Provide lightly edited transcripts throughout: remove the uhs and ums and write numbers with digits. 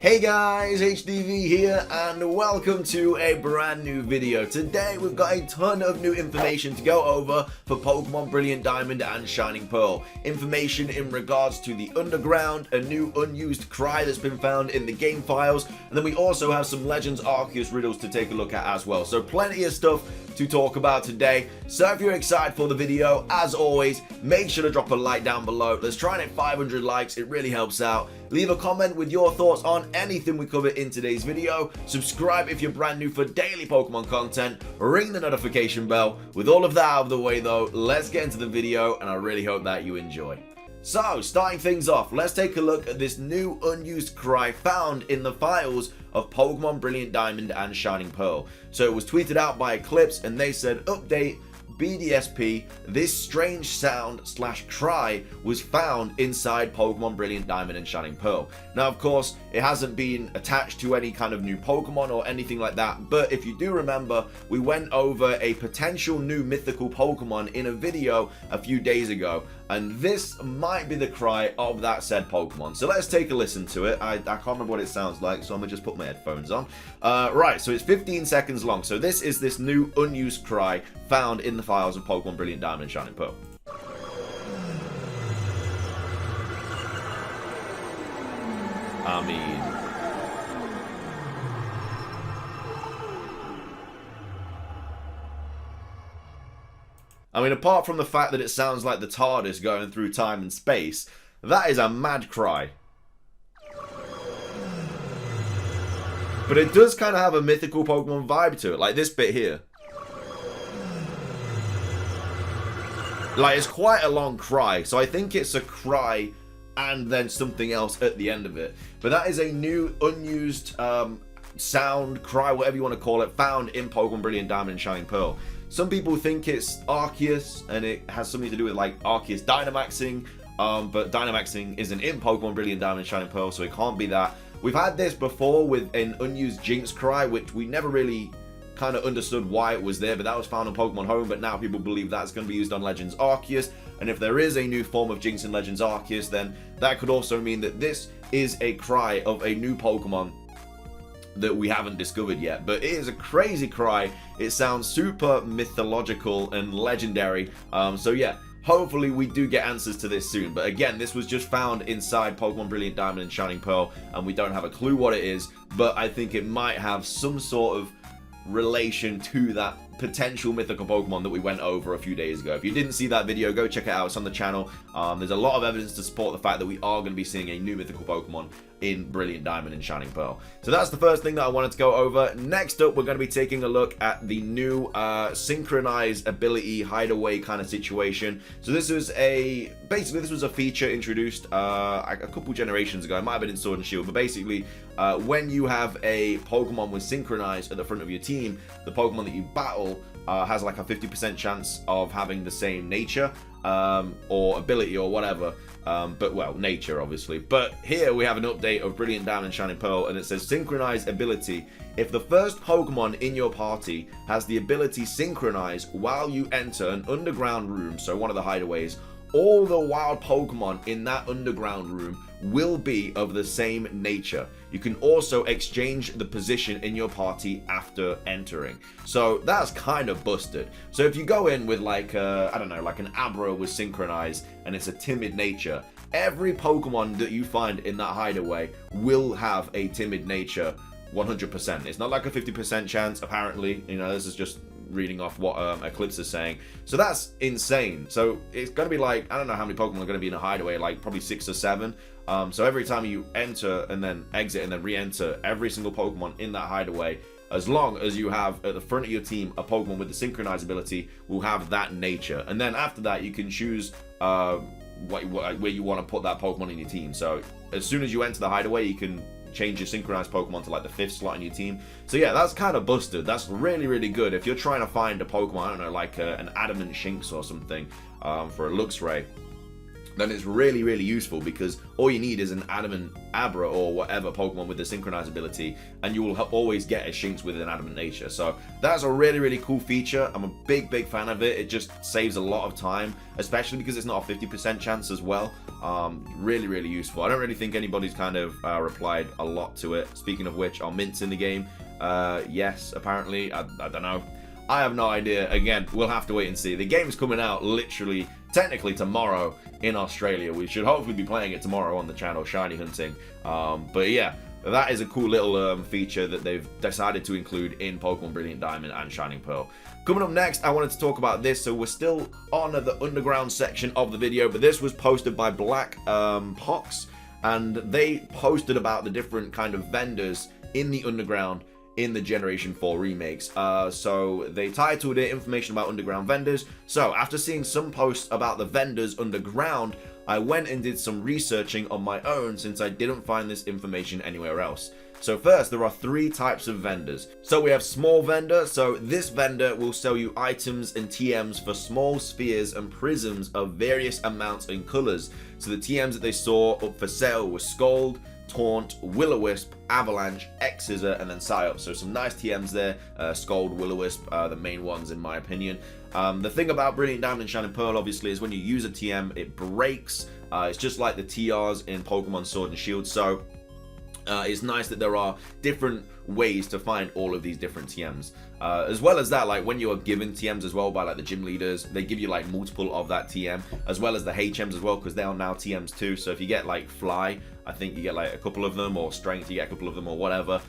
Hey guys, HDvee here and welcome to a brand new video. Today we've got a ton of new information to go over for Pokemon Brilliant Diamond and Shining Pearl. Information in regards to the underground, a new unused cry that's been found in the game files, and then we also have some Legends Arceus riddles to take a look at as well. So plenty of stuff to talk about today. So if you're excited for the video, as always, make sure to drop a like down below. Let's try and hit 500 likes, it really helps out. Leave a comment with your thoughts on anything we cover in today's video. Subscribe if you're brand new for daily Pokemon content. Ring the notification bell. With all of that out of the way though, let's get into the video and I really hope that you enjoy. So, starting things off, let's take a look at this new unused cry found in the files of Pokemon Brilliant Diamond and Shining Pearl. So it was tweeted out by Eclipse and they said, update BDSP, this strange sound / cry was found inside Pokemon Brilliant Diamond and Shining Pearl. Now of course it hasn't been attached to any kind of new Pokemon or anything like that, but if you do remember, we went over a potential new mythical Pokemon in a video a few days ago, and this might be the cry of that said Pokemon. So let's take a listen to it. I can't remember what it sounds like, so I'm gonna just put my headphones on. Right, so it's 15 seconds long. So this is this new unused cry found in the files of Pokemon Brilliant Diamond and Shining Pearl. I mean, apart from the fact that it sounds like the TARDIS going through time and space, that is a mad cry. But it does kind of have a mythical Pokemon vibe to it, like this bit here. Like, it's quite a long cry, so I think it's a cry and then something else at the end of it. But that is a new, unused sound, cry, whatever you want to call it, found in Pokemon Brilliant Diamond and Shining Pearl. Some people think it's Arceus, and it has something to do with, like, Arceus Dynamaxing, but Dynamaxing isn't in Pokemon Brilliant Diamond and Shining Pearl, so it can't be that. We've had this before with an unused Jinx cry, which we never really kind of understood why it was there, but that was found on Pokemon Home, but now people believe that's going to be used on Legends Arceus. And if there is a new form of Jinx in Legends Arceus, then that could also mean that this is a cry of a new Pokemon that we haven't discovered yet. But it is a crazy cry. It sounds super mythological and legendary. So yeah, hopefully we do get answers to this soon. But again, this was just found inside Pokemon Brilliant Diamond and Shining Pearl, and we don't have a clue what it is, but I think it might have some sort of relation to that potential mythical Pokemon that we went over a few days ago. If you didn't see that video, go check it out. It's on the channel. There's a lot of evidence to support the fact that we are going to be seeing a new mythical Pokemon in Brilliant Diamond and Shining Pearl. So that's the first thing that I wanted to go over. Next up, we're going to be taking a look at the new Synchronize ability hideaway kind of situation. So this was basically this was a feature introduced a couple generations ago. It might have been in Sword and Shield, but basically when you have a Pokemon with Synchronize at the front of your team, the Pokemon that you battle has like a 50% chance of having the same nature or ability or whatever, but well, nature obviously. But here we have an update of Brilliant Diamond and Shining Pearl, and it says Synchronize ability. If the first Pokemon in your party has the ability Synchronize while you enter an underground room, so one of the hideaways, all the wild Pokemon in that underground room will be of the same nature. You can also exchange the position in your party after entering. So that's kind of busted. So if you go in with like, I don't know, like an Abra with Synchronize and it's a timid nature, every Pokemon that you find in that hideaway will have a timid nature 100%. It's not like a 50% chance, apparently. You know, this is just reading off what Eclipse is saying. So that's insane. So it's going to be like, I don't know how many Pokemon are going to be in a hideaway, like probably 6 or 7. So every time you enter and then exit and then re-enter, every single Pokemon in that hideaway, as long as you have at the front of your team a Pokemon with the Synchronize ability, will have that nature. And then after that, you can choose where you want to put that Pokemon in your team. So as soon as you enter the hideaway, you can change your Synchronized Pokemon to like the 5th slot in your team. So yeah, that's kind of busted. That's really, really good. If you're trying to find a Pokemon, I don't know, like an Adamant Shinx or something for a Luxray, then it's really, really useful, because all you need is an Adamant Abra or whatever Pokemon with the Synchronize ability, and you will always get a Shinx with an Adamant nature. So that's a really, really cool feature. I'm a big, big fan of it. It just saves a lot of time, especially because it's not a 50% chance as well. Really, really useful. I don't really think anybody's kind of replied a lot to it. Speaking of which, are mints in the game? Yes, apparently. I don't know. I have no idea. Again, we'll have to wait and see. The game's coming out literally, technically tomorrow in Australia. We should hopefully be playing it tomorrow on the channel, Shiny Hunting. But yeah, that is a cool little feature that they've decided to include in Pokemon Brilliant Diamond and Shining Pearl. Coming up next, I wanted to talk about this. So we're still on the underground section of the video, but this was posted by Black Pox, and they posted about the different kind of vendors in the underground in the Generation 4 remakes. So they titled it Information About Underground Vendors. So after seeing some posts about the vendors underground, I went and did some researching on my own, since I didn't find this information anywhere else. So first, there are 3 types of vendors. So we have small vendor. So this vendor will sell you items and TMs for small spheres and prisms of various amounts and colors. So the TMs that they saw up for sale were Scald, Taunt, Will-O-Wisp, Avalanche, X-Scissor, and then Psyop. So some nice TMs there. Scald, Will-O-Wisp are the main ones in my opinion. The thing about Brilliant Diamond and Shining Pearl, obviously, is when you use a TM, it breaks. It's just like the TRs in Pokemon Sword and Shield. So it's nice that there are different ways to find all of these different TMs. As well as that, like when you are given TMs as well by like the gym leaders, they give you like multiple of that TM, as well as the HMs as well, because they are now TMs too. So if you get like Fly, I think you get like a couple of them, or Strength, you get a couple of them, or whatever.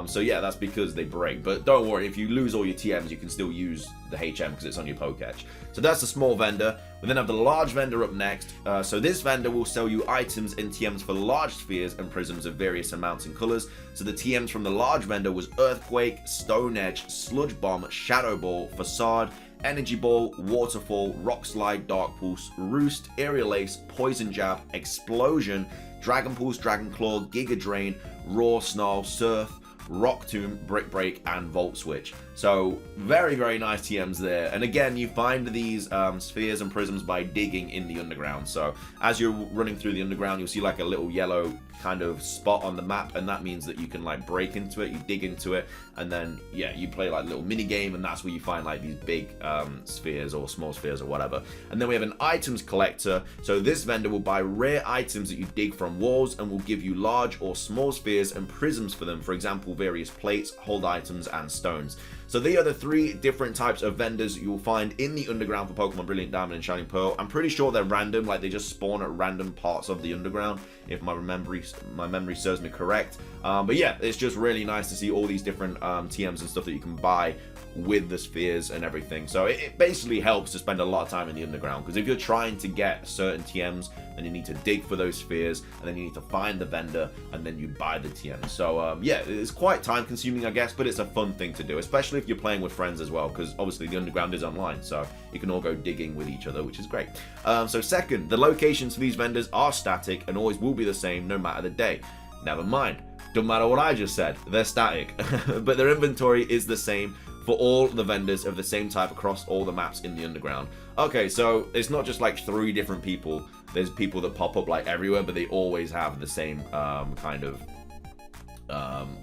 So yeah, that's because they break. But don't worry, if you lose all your TMs, you can still use the HM because it's on your Pokédex. So that's the small vendor. We then have the large vendor up next. So this vendor will sell you items and TMs for large spheres and prisms of various amounts and colors. So the TMs from the large vendor was Earthquake, Stone Edge, Sludge Bomb, Shadow Ball, Facade, Energy Ball, Waterfall, Rock Slide, Dark Pulse, Roost, Aerial Ace, Poison Jab, Explosion, Dragon Pulse, Dragon Claw, Giga Drain, Roar, Snarl, Surf, Rock Tomb, Brick Break, and Volt Switch. So very, very nice TMs there. And again, you find these spheres and prisms by digging in the underground. So as you're running through the underground, you'll see like a little yellow kind of spot on the map, and that means that you can like break into it, you dig into it, and then yeah, you play like a little mini game, and that's where you find like these big spheres or small spheres or whatever. And then we have an items collector. So this vendor will buy rare items that you dig from walls and will give you large or small spheres and prisms for them. For example, various plates, hold items, and stones. So they are the 3 different types of vendors you will find in the underground for Pokemon Brilliant Diamond and Shining Pearl. I'm pretty sure they're random, like they just spawn at random parts of the underground, if my memory serves me correct. But yeah, it's just really nice to see all these different TMs and stuff that you can buy with the spheres and everything. So it basically helps to spend a lot of time in the underground, because if you're trying to get certain TMs, then you need to dig for those spheres, and then you need to find the vendor, and then you buy the TMs. So yeah, it's quite time consuming, I guess, but it's a fun thing to do, especially if you're playing with friends as well, because obviously the underground is online, so you can all go digging with each other, which is great. So second, the locations for these vendors are static and always will be the same no matter the day. Never mind, don't matter what I just said, they're static, but their inventory is the same for all the vendors of the same type across all the maps in the underground. Okay, so it's not just like 3 different people. There's people that pop up like everywhere, but they always have the same kind of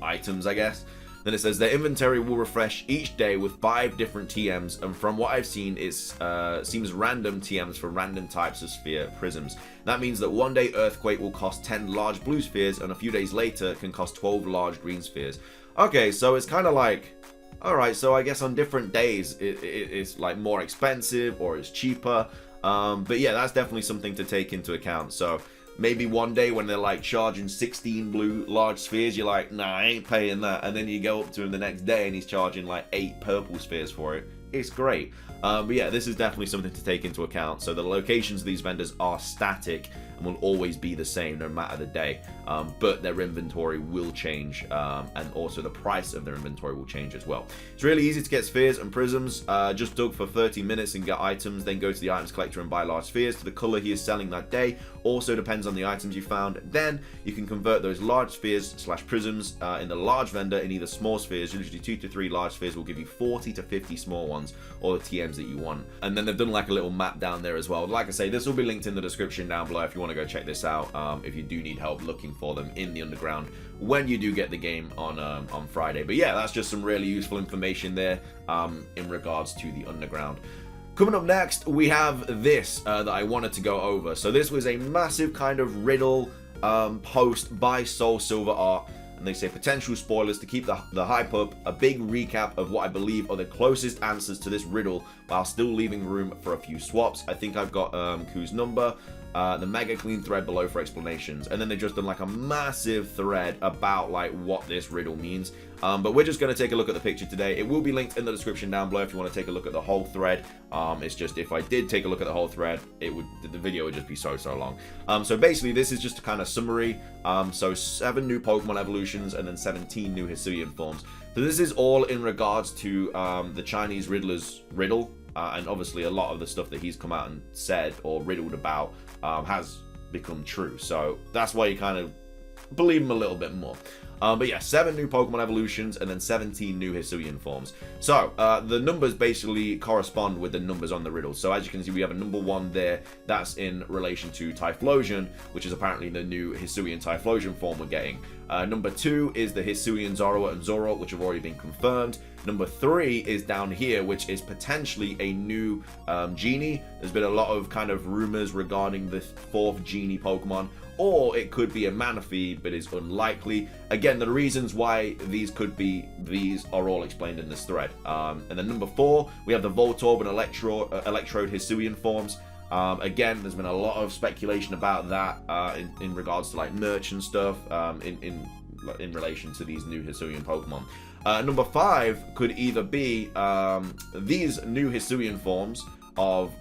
items, I guess. Then it says their inventory will refresh each day with 5 different TMs, and from what I've seen, it seems random TMs for random types of sphere prisms. That means that one day Earthquake will cost 10 large blue spheres, and a few days later it can cost 12 large green spheres. Okay, so it's kind of like, alright, so I guess on different days it's like more expensive or it's cheaper. But yeah, that's definitely something to take into account. So maybe one day when they're like charging 16 blue large spheres, you're like, nah, I ain't paying that. And then you go up to him the next day and he's charging like 8 purple spheres for it. It's great. But yeah, this is definitely something to take into account. So the locations of these vendors are static and will always be the same no matter the day, but their inventory will change, and also the price of their inventory will change as well. It's really easy to get spheres and prisms. Just dug for 30 minutes and get items, then go to the items collector and buy large spheres to the color he is selling that day. Also depends on the items you found. Then you can convert those large spheres / prisms in the large vendor in either small spheres. Usually 2 to 3 large spheres will give you 40 to 50 small ones, or the TMs items that you want. And then they've done like a little map down there as well. Like I say, this will be linked in the description down below if you want to go check this out, if you do need help looking for them in the underground when you do get the game on Friday. But yeah, that's just some really useful information there in regards to the underground. Coming up next, we have this that I wanted to go over. So this was a massive kind of riddle post by Soul Silver Art, and they say potential spoilers to keep the hype up, a big recap of what I believe are the closest answers to this riddle while still leaving room for a few swaps. I think I've got Ku's number, the mega clean thread below for explanations, and then they've just done like a massive thread about like what this riddle means. But we're just going to take a look at the picture today. It will be linked in the description down below if you want to take a look at the whole thread. It's just if I did take a look at the whole thread, the video would just be so long. So basically this is just a kind of summary. So 7 new Pokemon evolutions and then 17 new Hisuian forms. So this is all in regards to the Chinese Riddler's riddle, and obviously a lot of the stuff that he's come out and said or riddled about has become true. So that's why you kind of believe him a little bit more. But yeah, 7 new Pokemon evolutions and then 17 new Hisuian forms. So the numbers basically correspond with the numbers on the riddle. So as you can see, we have a number 1 there. That's in relation to Typhlosion, which is apparently the new Hisuian Typhlosion form we're getting. Number 2 is the Hisuian Zorua and Zoroark, which have already been confirmed. Number 3 is down here, which is potentially a new Genie. There's been a lot of kind of rumors regarding the 4th Genie Pokemon, or it could be a Manaphy, but is unlikely. Again, the reasons why these could be these are all explained in this thread. And then number 4, we have the Voltorb and Electrode Hisuian forms. Again, there's been a lot of speculation about that in regards to like merch and stuff in relation to these new Hisuian Pokemon. Number 5 could either be these new Hisuian forms of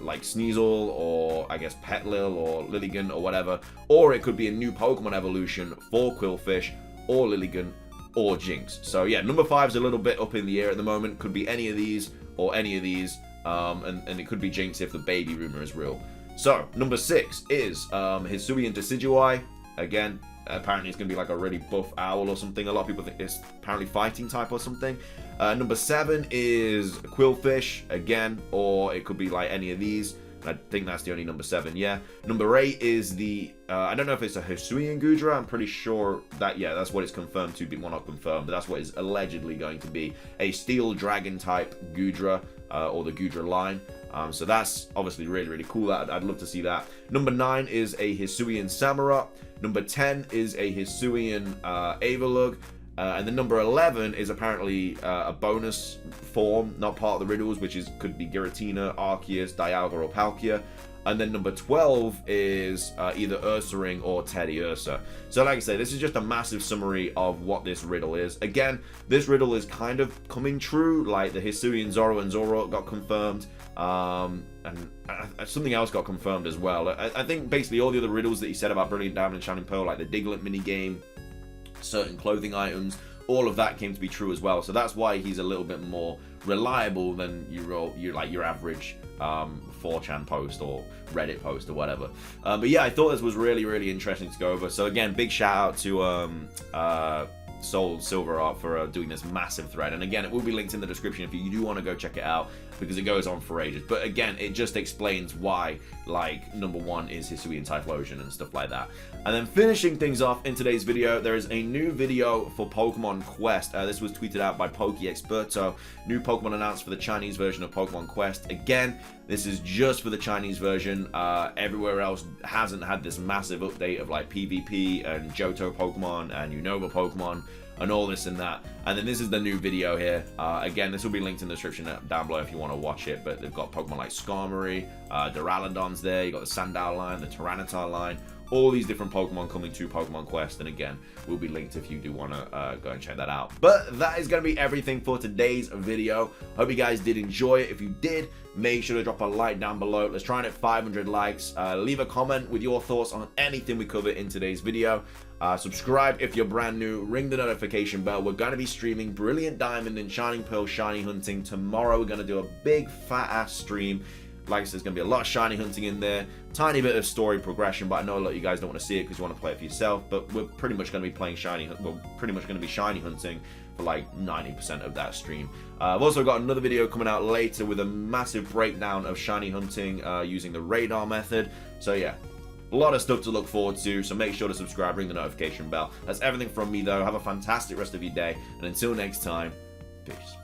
like Sneasel or I guess Petlil or Lilligant or whatever, or it could be a new Pokemon evolution for Quillfish or Lilligant or Jinx. So yeah, number 5 is a little bit up in the air at the moment. Could be any of these or any of these, and it could be Jinx if the baby rumor is real. So number 6 is Hisuian Decidueye. Again, apparently it's going to be like a really buff owl or something. A lot of people think it's apparently fighting type or something. Number 7 is Quillfish, again, or it could be like any of these. I think that's the only number 7, yeah. Number 8 is the, I don't know if it's a Hisuian Goodra. I'm pretty sure that, yeah, that's what it's confirmed to be. Well, not confirmed, but that's what it's allegedly going to be. A Steel Dragon type Goodra, or the Goodra line. So that's obviously really, really cool. I'd love to see that. Number 9 is a Hisuian Samurott. Number 10 is a Hisuian Avalugg. And then number 11 is apparently a bonus form, not part of the riddles, which could be Giratina, Arceus, Dialga, or Palkia. And then number 12 is either Ursaring or Teddiursa. So like I say, this is just a massive summary of what this riddle is. Again, this riddle is kind of coming true. Like the Hisuian Zorua and Zoroark got confirmed. And something else got confirmed as well. I think basically all the other riddles that he said about Brilliant Diamond and Shining Pearl, like the Diglett minigame, certain clothing items, all of that came to be true as well. So that's why he's a little bit more reliable than your average 4chan post or Reddit post or whatever. But yeah, I thought this was really, really interesting to go over. So again, big shout out to Soul Silver Art for doing this massive thread. And again, it will be linked in the description if you do want to go check it out, because it goes on for ages. But again, it just explains why, like, number 1 is Hisuian Typhlosion and stuff like that. And then finishing things off in today's video, there is a new video for Pokemon Quest. This was tweeted out by PokeExperto. New Pokemon announced for the Chinese version of Pokemon Quest. Again, this is just for the Chinese version. Everywhere else hasn't had this massive update of like PvP and Johto Pokemon and Unova Pokemon and all this and that. And then this is the new video here. Again, this will be linked in the description down below if you want to watch it. But they've got Pokemon like Skarmory, Duraludon's there. You got the Sandile line, the Tyranitar line. All these different Pokemon coming to Pokemon Quest, and again, will be linked if you do want to go and check that out. But that is going to be everything for today's video. Hope you guys did enjoy it. If you did, make sure to drop a like down below. Let's try and hit 500 likes. Leave a comment with your thoughts on anything we covered in today's video. Subscribe if you're brand new. Ring the notification bell. We're going to be streaming Brilliant Diamond and Shining Pearl Shiny Hunting tomorrow. We're going to do a big fat ass stream. Like I said, there's going to be a lot of shiny hunting in there, tiny bit of story progression, but I know a lot of you guys don't want to see it because you want to play it for yourself, but we're pretty much going to be playing shiny, well, pretty much going to be shiny hunting for like 90% of that stream. I've also got another video coming out later with a massive breakdown of shiny hunting using the radar method. So yeah, a lot of stuff to look forward to, so make sure to subscribe, ring the notification bell. That's everything from me though. Have a fantastic rest of your day, and until next time, peace.